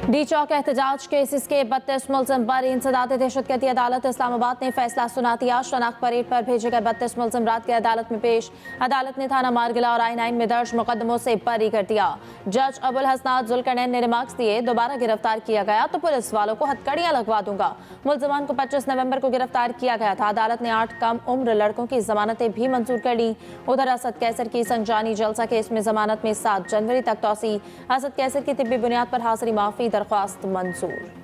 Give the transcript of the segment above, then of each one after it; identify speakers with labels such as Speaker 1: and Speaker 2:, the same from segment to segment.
Speaker 1: D चौक एहतजाज cases के 32 मुलजिम पर इंसदाद दहशतगर्दी अदालत इस्लामाबाद ने फैसला सुना दिया। शनाख्त परेड पर भेजे गए 32 मुलजिम रात की अदालत में पेश। अदालत ने थाना मारगिला और I-9 में दर्ज मुकदमों से बरी कर दिया। जज अबुल हसनात जुल्करनैन ने रिमार्क्स दिए, दोबारा गिरफ्तार किया गया तो पुलिस वालों को हथकड़ियां लगवा दूंगा। मुलजिमान को 25 नवंबर को गिरफ्तार किया गया था। अदालत ने 8 कम उम्र लड़कों की जमानतें भी मंजूर कर ली। उधर असद कैसर की संजानी जलसा केस में जमानत में 7 जनवरी तक तौसी। असद कैसर की तिब्बी बुनियाद पर हाजिरी माफी दरख्वास्त मंजूर।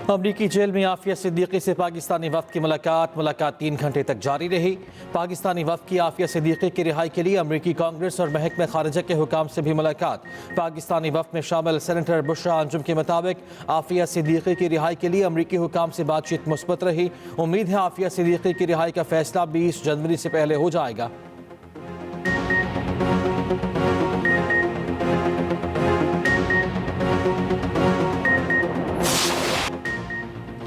Speaker 2: अमरीकी जेल में आफिया सिद्दीकी से पाकिस्तानी वफ्द की मुलाकात 3 घंटे तक जारी रही। पाकिस्तानी वफ्द की आफिया सिद्दीकी की रिहाई के लिए अमरीकी कांग्रेस और महकमे खारिजा के हुकाम से भी मुलाकात। पाकिस्तानी वफ्द में शामिल सेनेटर बुशरा अंजुम के मुताबिक आफिया सिद्दीकी की रिहाई के लिए अमरीकी हुकाम से बातचीत मुस्बत रही। उम्मीद है आफिया सिद्दीकी की रिहाई का फैसला 20 जनवरी से पहले हो जाएगा।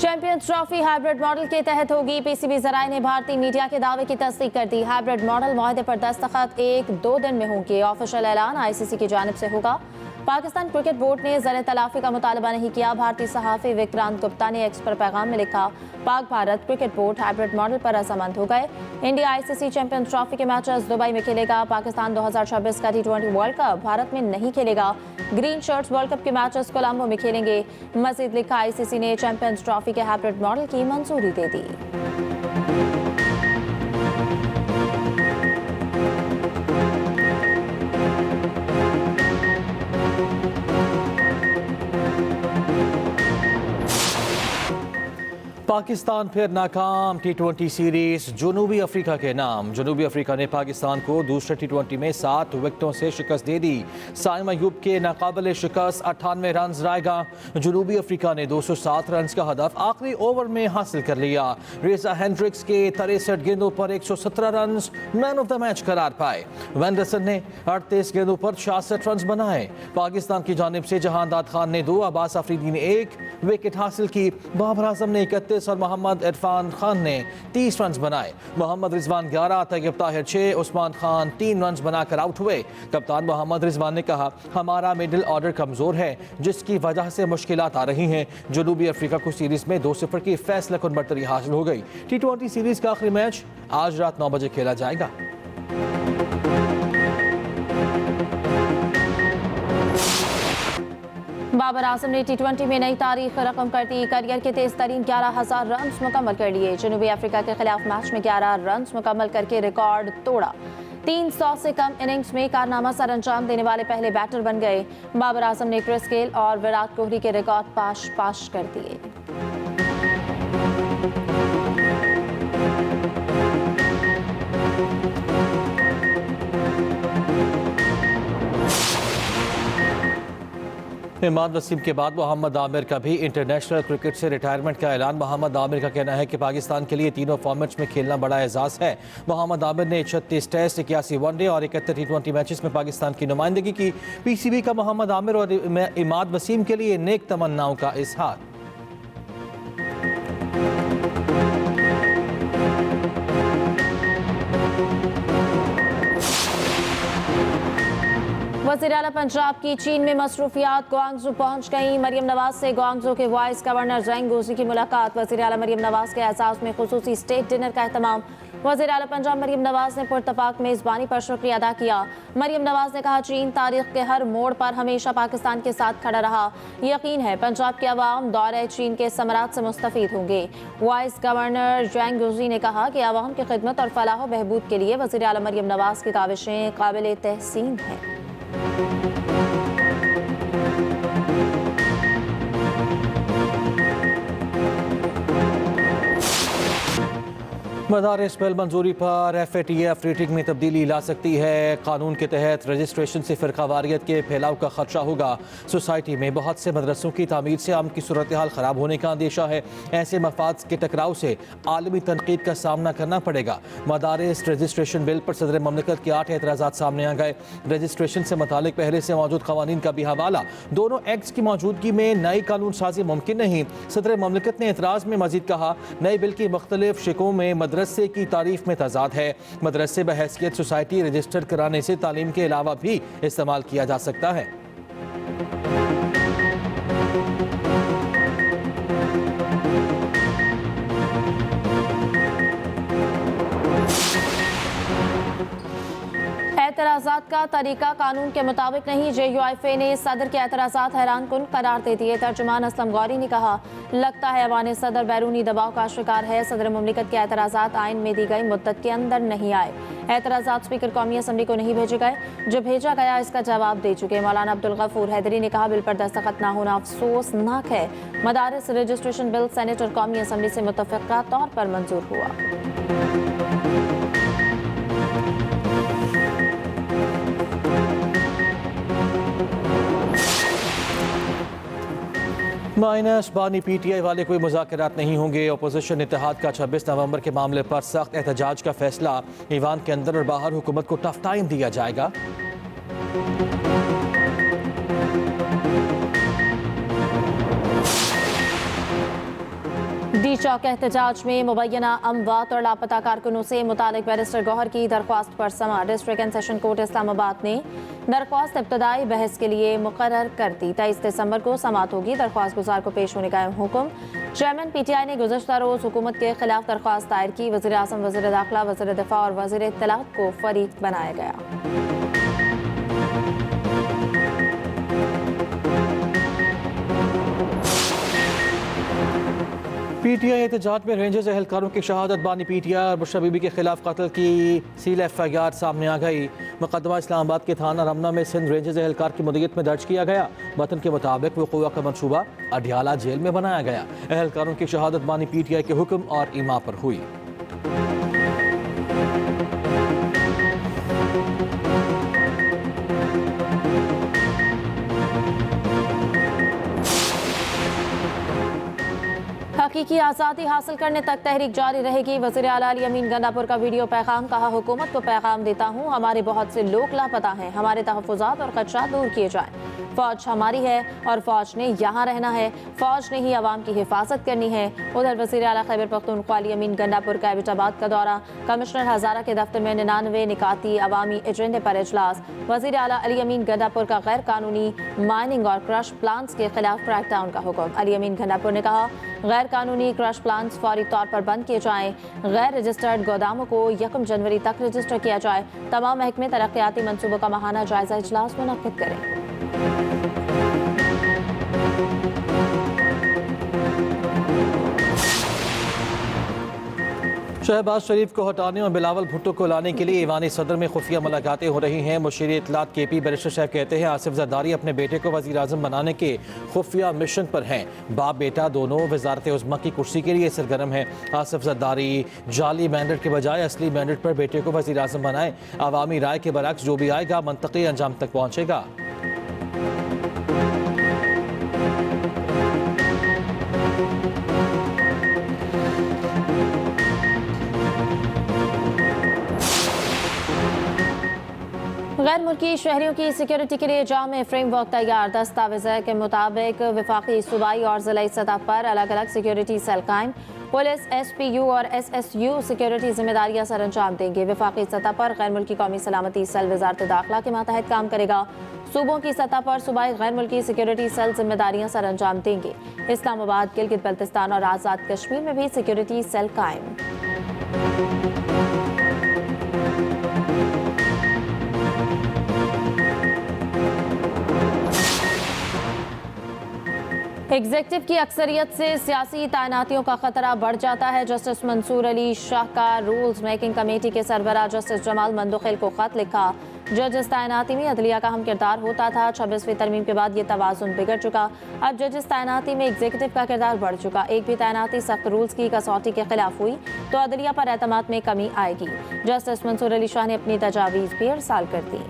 Speaker 1: चैंपियंस ट्रॉफी हाइब्रिड मॉडल के तहत होगी। पीसीबी जराये ने भारतीय मीडिया के दावे की तस्दीक कर दी। हाइब्रिड मॉडल मुआहदे पर दस्तखत 1-2 दिन में होंगे। ऑफिशियल ऐलान आईसीसी की जानिब से होगा। पाकिस्तान क्रिकेट बोर्ड ने ज़र तलाफी का मुतालबा नहीं किया। भारतीय सहाफ़ी विक्रांत गुप्ता ने एक्स पर पैगाम में लिखा, Pak Bharat cricket board hybrid model पर रजामंद हो गए। इंडिया आईसीसी चैंपियंस ट्रॉफी के मैचेस दुबई में खेलेगा। पाकिस्तान 2026 का T20 वर्ल्ड कप भारत में नहीं खेलेगा। ग्रीन शर्ट्स वर्ल्ड कप के मैचेस कोलंबो में खेलेंगे। मजीद लिखा, आईसीसी ने चैंपियंस ट्रॉफी के हाइब्रिड मॉडल की मंजूरी दे दी।
Speaker 2: पाकिस्तान फिर नाकाम। T20 सीरीज जनूबी अफ्रीका के नाम। जनूबी अफ्रीका ने पाकिस्तान को दूसरे T20 में 7 विकेटों से शिकस्त दे दी। साइम अयूब के नाकाबिले शिकस्त 98 रन रायगा। जनूबी अफ्रीका ने 207 रन का हदफ आखिरी ओवर में हासिल कर लिया। रेजा हेंड्रिक्स के 63 गेंदों पर 117 run man of the match करार पाए। वेंडरसन ने 38 गेंदों पर 66 रन बनाए। पाकिस्तान की जानिब से जहांदाद खान ने 2, अब्बास अफरीदी ने 1 विकेट हासिल की। बाबर आजम ने 31 और मोहम्मद इरफान खान ने 30 रन बनाए। मोहम्मद रिजवान 11, तैयब ताहिर 6, उस्मान खान 3 रन बनाकर आउट हुए। कप्तान मोहम्मद रिजवान ने कहा, हमारा मिडिल ऑर्डर कमजोर है जिसकी वजह से मुश्किलात आ रही हैं। जनूबी अफ्रीका को सीरीज में 2-0 की फैसला कुन बढ़तरी हासिल हो गई। T20 सीरीज का आखिरी मैच आज रात 9 बजे खेला जाएगा।
Speaker 1: बाबर आजम ने T20 में नई तारीख रकम कर दी। करियर के तेज तरीन 11,000 रन मुकम्मल कर लिए। जनूबी अफ्रीका के खिलाफ मैच में 11 रन मुकम्मल करके रिकॉर्ड तोड़ा। 300 से कम इनिंग्स में कारनामा सर अंजाम देने वाले पहले बैटर बन गए। बाबर आजम ने क्रिस गेल और विराट कोहली के रिकॉर्ड पाश कर दिए।
Speaker 2: इमाद वसीम के बाद मोहम्मद आमिर का भी इंटरनेशनल क्रिकेट से रिटायरमेंट का ऐलान। मोहम्मद आमिर का कहना है कि पाकिस्तान के लिए तीनों फॉर्मेट्स में खेलना बड़ा एजाज है। मोहम्मद आमिर ने 36 टेस्ट, 81 वनडे और 71 T20 मैचेस में पाकिस्तान की नुमाइंदगी की। पीसीबी का मोहम्मद आमिर और इमाद वसीम के लिए नेक तमन्नाओं का इजहार।
Speaker 1: वज़ीर आला पंजाब की चीन में मसरूफियात ग्वांगझू पहुंच गई। मरियम नवाज से ग्वांगझू के वाइस गवर्नर ज़ैंग गोजी की मुलाकात। वज़ीर आला मरियम नवाज के एजाज़ में खुसूसी स्टेट डिनर का एहतमाम। वज़ीर आला पंजाब मरियम नवाज ने पुरतपाक मेज़बानी पर शुक्रिया अदा किया। मरियम नवाज ने कहा, चीन तारीख के हर मोड़ पर हमेशा पाकिस्तान के साथ खड़ा रहा। यकीन है पंजाब के अवाम दौरे चीन के समरात से मुस्तफ़ीद होंगे। वाइस गवर्नर ज़ैंग गोजी ने कहा कि अवाम की खिदमत और फलाह बहबूद के लिए वज़ीर आला मरियम नवाज की काविशें काबिल तहसीन हैं।
Speaker 2: मदारिस बिल मंजूरी पर FATF रेटिंग में तब्दीली ला सकती है। कानून के तहत रजिस्ट्रेशन से फ़िरकावारियत के फैलाव का खदशा होगा। सोसाइटी में बहुत से मदरसों की तामीर से आम की सूरत हाल ख़राब होने का अंदेशा है। ऐसे मफाद के टकराव से आलमी तनकीद का सामना करना पड़ेगा। मदारिस रजिस्ट्रेशन बिल पर सदर ममलिकत के 8 एतराज़ात सामने आ गए। रजिस्ट्रेशन से मुतालिक पहले से मौजूद क़वानीन का भी हवाला। दोनों एक्ट्स की मौजूदगी में नई कानून साजी मुमकिन नहीं। सदर ममलिकत ने एतराज़ में मजीद कहा, नए बिल की मुख्तलिफ शिकों में मदरसे की तारीफ में तजाद है। मदरसे बहैसियत सोसाइटी रजिस्टर कराने से तालीम के अलावा भी इस्तेमाल किया जा सकता है।
Speaker 1: एतराज़ात का तरीका कानून के मुताबिक नहीं। JUIFA ने सदर के एतराज़ात हैरान कुन करार दे दिए। तर्जुमान असलम गौरी ने कहा, लगता है ऐवान सदर बैरूनी दबाव का शिकार है। सदर मुमलिकत के एतराज़ात आइन में दी गई मुद्दत के अंदर नहीं आए। एतराज़ात स्पीकर कौमी असम्बली को नहीं भेजे गए। जो भेजा गया इसका जवाब दे चुके। मौलाना अब्दुल गफूर हैदरी ने कहा, बिल पर दस्तखत न होना अफसोसनाक है। मदारिस रजिस्ट्रेशन बिल सेनेट और कौमी असम्बली से मुतफ़िक़ा तौर पर मंजूर हुआ।
Speaker 2: माइनस बानी PTI वाले कोई मुज़ाकरात नहीं होंगे। अपोजिशन इत्तेहाद का 26 नवंबर के मामले पर सख्त एहतजाज का फैसला। ईवान के अंदर और बाहर हुकूमत को टफ टाइम दिया जाएगा।
Speaker 1: डी चौक एहतजाज में मुबैना अमवात और लापता कारकुनों से मुतालिक बैरिस्टर गौहर की दरख्वास्त पर समा। District and session court Islamabad ने दरख्वास्त इब्तदाई बहस के लिए मुकर्रर कर दी। 23 दिसंबर को समात होगी। दरख्वास्त गुजार को पेश होने का हुक्म। चेयरमैन PTI ने गुज़श्ता रोज़ हुकूमत के खिलाफ दरख्वास्त दायर की। वज़ीर आज़म, वज़ीर दाखिला, वज़ीर दिफा और वज़ीर इत्तलात को फरीक बनाया गया।
Speaker 2: PTI एहतजाज में रेंजर्स एहलकारों की शहादत। बानी PTI और बुशरा बीबी के खिलाफ कत्ल की सील FIR सामने आ गई। मुकदमा इस्लामाबाद के थाना रमना में सिंध रेंजर्स एहलकार की मुद्दत में दर्ज किया गया। वतन के मुताबिक वक़ूआ का मनसूबा अडियाला जेल में बनाया गया। एहलकारों की शहादत बानी PTI के हुक्म और इमा पर हुई।
Speaker 1: हकीकी आज़ादी हासिल करने तक तहरीक जारी रहेगी। वज़ीर आला अली अमीन गंडापुर का वीडियो पैगाम। कहा, हुकूमत को पैगाम देता हूँ, हमारे बहुत से लोग लापता हैं। हमारे तहफ़्फ़ुज़ात और ख़दशात दूर किए जाएँ। फ़ौज हमारी है और फ़ौज ने यहाँ रहना है। फ़ौज ने ही अवाम की हिफाजत करनी है। उधर वज़ीर आला खैबर पख्तूनख्वा अली अमीन गंडापुर का एबटाबाद का दौरा। कमिश्नर हज़ारा के दफ्तर में 99 निकाती अवामी एजेंडे पर इजलास। वज़ीर आला अली अमीन गंडापुर का गैर कानूनी माइनिंग और क्रश प्लांट्स के खिलाफ क्रैकडाउन का हुक्म। अली अमीन गंडापुर ने कहा, गैर कानूनी क्रश प्लांट्स फौरी तौर पर बंद किए जाएँ। गैर रजिस्टर्ड गोदामों को 1 जनवरी तक रजिस्टर किया जाए। तमाम महकमे तरक्याती मनसूबों का माहाना जायजा इजलास मुनक्किद करें।
Speaker 2: शहबाज शरीफ को हटाने और बिलावल भुट्टो को लाने के लिए ईवानी सदर में खुफिया मुलाकातें हो रही हैं। मुशीर इत्तलात KP बैरिस्टर साहब कहते हैं, आसिफ जरदारी अपने बेटे को वज़ीर आज़म बनाने के खुफिया मिशन पर हैं। बाप बेटा दोनों वज़ारत उज़्मा की कुर्सी के लिए सरगर्म हैं। आसिफ जरदारी जाली मैंडेट के बजाय असली मैंडेट पर बेटे को वज़ीर आज़म बनाएं। अवामी राय के बरक्स जो भी आएगा मंतकी अंजाम तक पहुँचेगा।
Speaker 1: गैर मुल्की शहरियों की सिक्योरिटी के लिए जामे फ्रेमवर्क तैयार। दस्तावेज़ के मुताबिक विफाकी, सूबाई और ज़िलाई सतह पर अलग अलग सिक्योरिटी सेल कायम। पुलिस, SPU और SSU सिक्योरिटी जिम्मेदारियां सर अंजाम देंगे। विफाकी सतह पर गैर मुल्की कौमी सलामती सेल वज़ारत दाखिला के मातहत काम करेगा। सूबों की सतह पर सूबाई गैर मुल्की सिक्योरिटी सेल जिम्मेदारियां सर अंजाम देंगे। इस्लामाबाद, गिलगित बल्तिस्तान और आज़ाद कश्मीर में भी सिक्योरिटी सेल कायम। एग्जेक्टिव की अक्सरियत से सियासी तैनातियों का खतरा बढ़ जाता है। जस्टिस मंसूर अली शाह का रूल्स मेकिंग कमेटी के सरबराह जस्टिस जमाल मंदोखिल को खत लिखा। जजेस तैनाती में अदलिया का अहम किरदार होता था। 26वीं तरमीम के बाद ये तवाज़ुन बिगड़ चुका। अब जजेस तैनाती में एग्जीक्यूटिव का किरदार बढ़ चुका। एक भी तैनाती सख्त रूल्स की कसौटी के खिलाफ हुई तो अदलिया पर एतमाद में कमी आएगी। जस्टिस मंसूर अली शाह ने अपनी तजावीज़ भी अरसाल कर दी।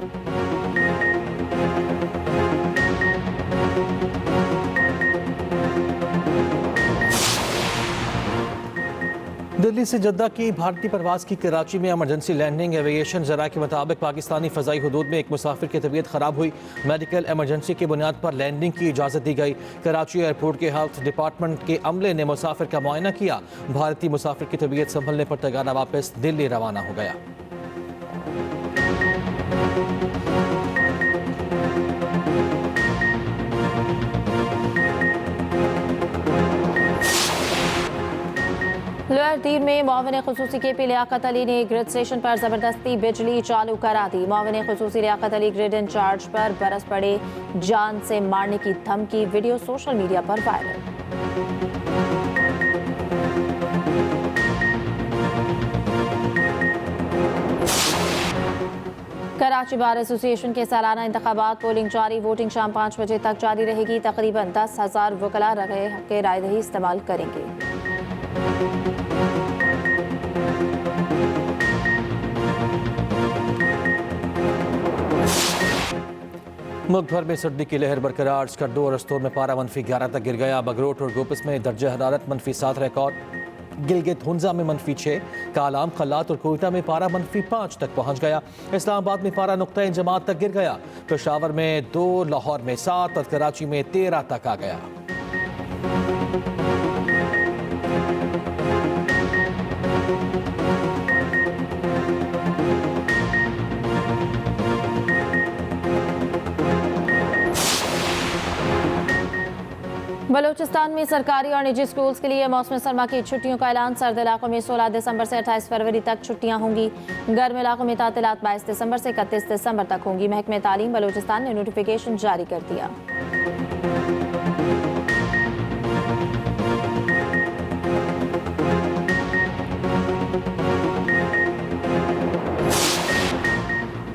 Speaker 2: दिल्ली से जद्दा की भारतीय प्रवास की कराची में इमरजेंसी लैंडिंग। एविएशन ज़रा के मुताबिक पाकिस्तानी फ़ज़ाई हुदूद में एक मुसाफिर की तबीयत ख़राब हुई। मेडिकल इमरजेंसी की बुनियाद पर लैंडिंग की इजाज़त दी गई। कराची एयरपोर्ट के हेल्थ डिपार्टमेंट के अमले ने मुसाफिर का मुआयना किया। भारतीय मुसाफिर की तबीयत संभलने पर तगारा वापस दिल्ली रवाना हो गया।
Speaker 1: लोअर दीर में मुआविन खुसूसी के पी लियाकत अली ने ग्रिड स्टेशन पर जबरदस्ती बिजली चालू करा दी। मुआविन खुसूसी लियाकत अली ग्रिड इंचार्ज पर बरस पड़े, जान से मारने की धमकी। वीडियो सोशल मीडिया पर वायरल। कराची बार एसोसिएशन के सालाना इंतखाबात पोलिंग जारी। वोटिंग शाम 5 बजे तक जारी रहेगी। तकरीबन 10,000 वकला रगए के रायदही इस्तेमाल करेंगे।
Speaker 2: मुल्क भर में सर्दी की लहर बरकरार। स्कर्दो और रस्तोर में पारा -11 तक गिर गया। बगरोट और गोपस में दर्जा हरारत -7 रिकॉर्ड। गिलगित हुंजा में -6, कालाम, खल्लात और कोयटा में पारा -5 तक पहुंच गया। इस्लामाबाद में पारा नुक्ता इंजमात तक गिर गया। पेशावर में 2, लाहौर में 7 और कराची में 13 तक आ गया।
Speaker 1: बलूचिस्तान में सरकारी और निजी स्कूल्स के लिए मौसम सरमा की छुट्टियों का ऐलान। सर्द इलाकों में 16 दिसंबर से 28 फरवरी तक छुट्टियां होंगी। गर्म इलाकों में तातीलात 22 दिसंबर से 31 दिसंबर तक होंगी। महकमे तालीम बलूचिस्तान ने नोटिफिकेशन जारी कर दिया।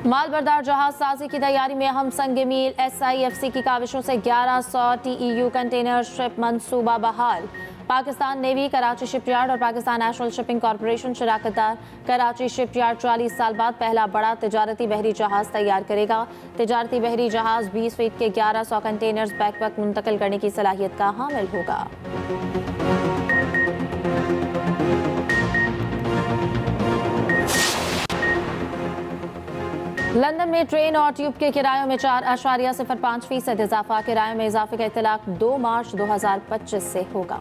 Speaker 1: माल बरदार जहाज साजी की तैयारी में अहम संग मील। SIFC की काविशों से 1100 TEU कंटेनर शिप मंसूबा बहाल। पाकिस्तान नेवी, कराची शिपयार्ड और पाकिस्तान नेशनल शिपिंग कॉरपोरेशन शराकतदार। कराची शिपयार्ड 40 साल बाद पहला बड़ा तिजारती बहरी जहाज तैयार करेगा। तिजारती बहरी जहाज 20 फीट के 1100 कंटेनर्स बैक वक्त मुंतकिल करने की सलाहियत का हामिल होगा। लंदन में ट्रेन और ट्यूब के किरायों में 4.05% इजाफा। किरायों में इजाफे का इत्तलाक 2 मार्च 2025 से होगा।